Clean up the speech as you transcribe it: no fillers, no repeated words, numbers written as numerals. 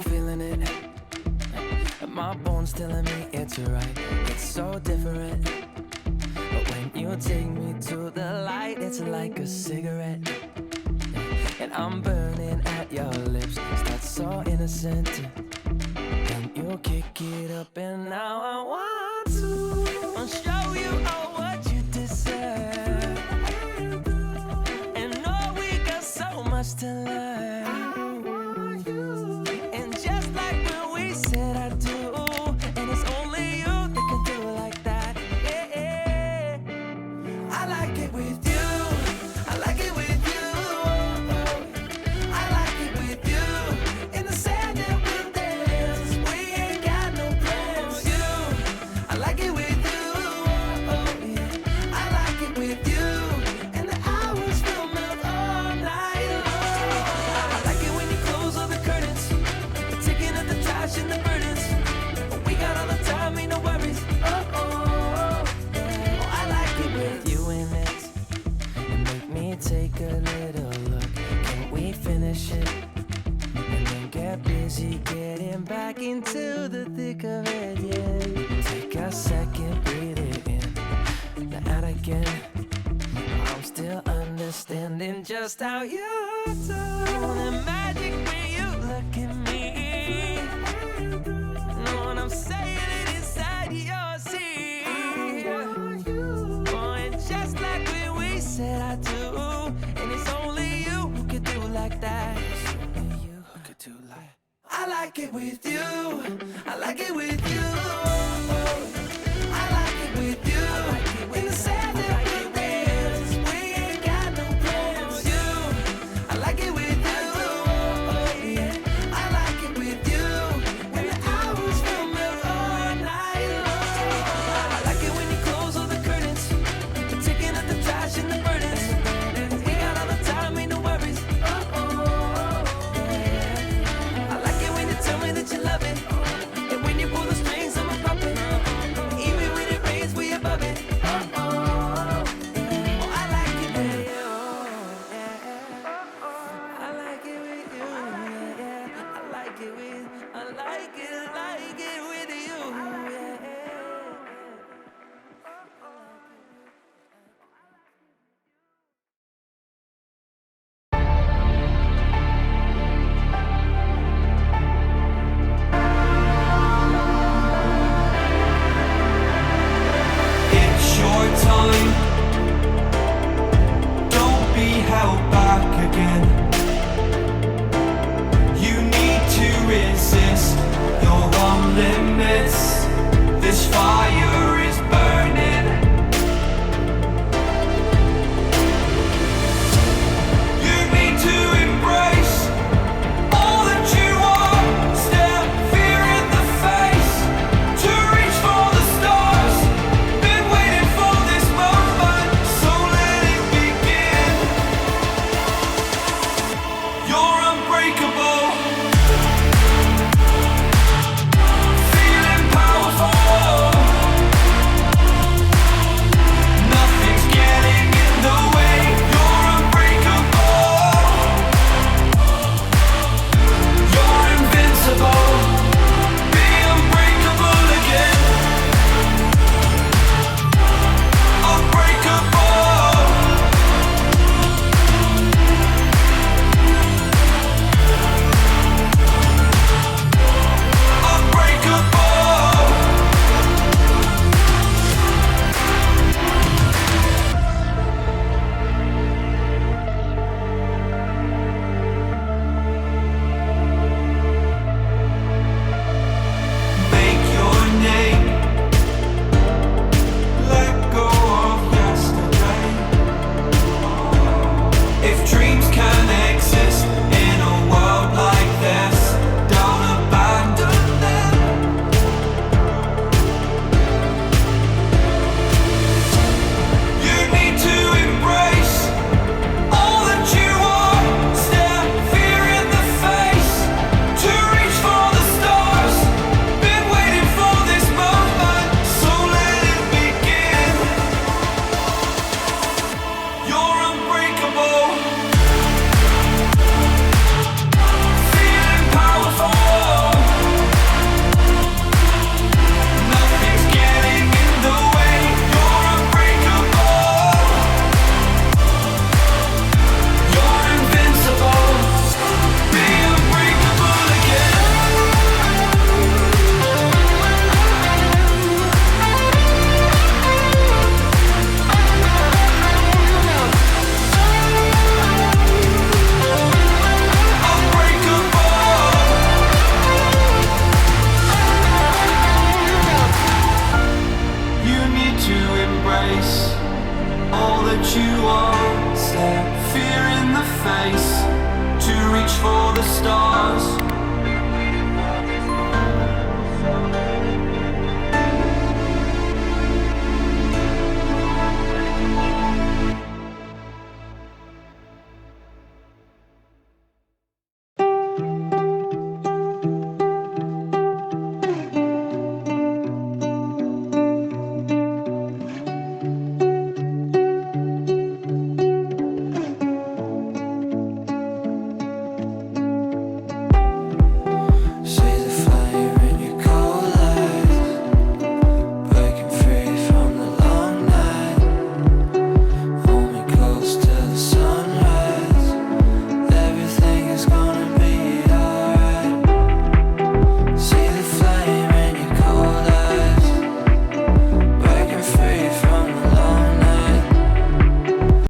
feeling it. My bones telling me it's right. It's so different. But when you take me to the light, it's like a cigarette. And I'm burning at your lips. Start so innocent. Then you kick it up, and now I want to show you all what you deserve. And know we got so much to learn. And just like when we said I do, and it's only you that can do it like that. Yeah. I like it with you. I like it with you. I like it with you. In the sand that we'll dance. We ain't got no plans. You, I like it with you. Yeah. I like it with you. And the hours will melt all night long. I like it when you close all the curtains, taking up the trash and the burdens. We got all the time, ain't no worries. I like it with you in it. And make me take a little look. Can we finish it? And then get busy getting back into the thick of it, yeah. Take a second, breathe it in. Now out again. I'm still understanding just how you do. The magic when you look at me. Know what I'm saying? It inside your seat. Oh, and just like when we said I do, and it's only you who could do like that. It's only you who could do like. I like it with you. I like it with you.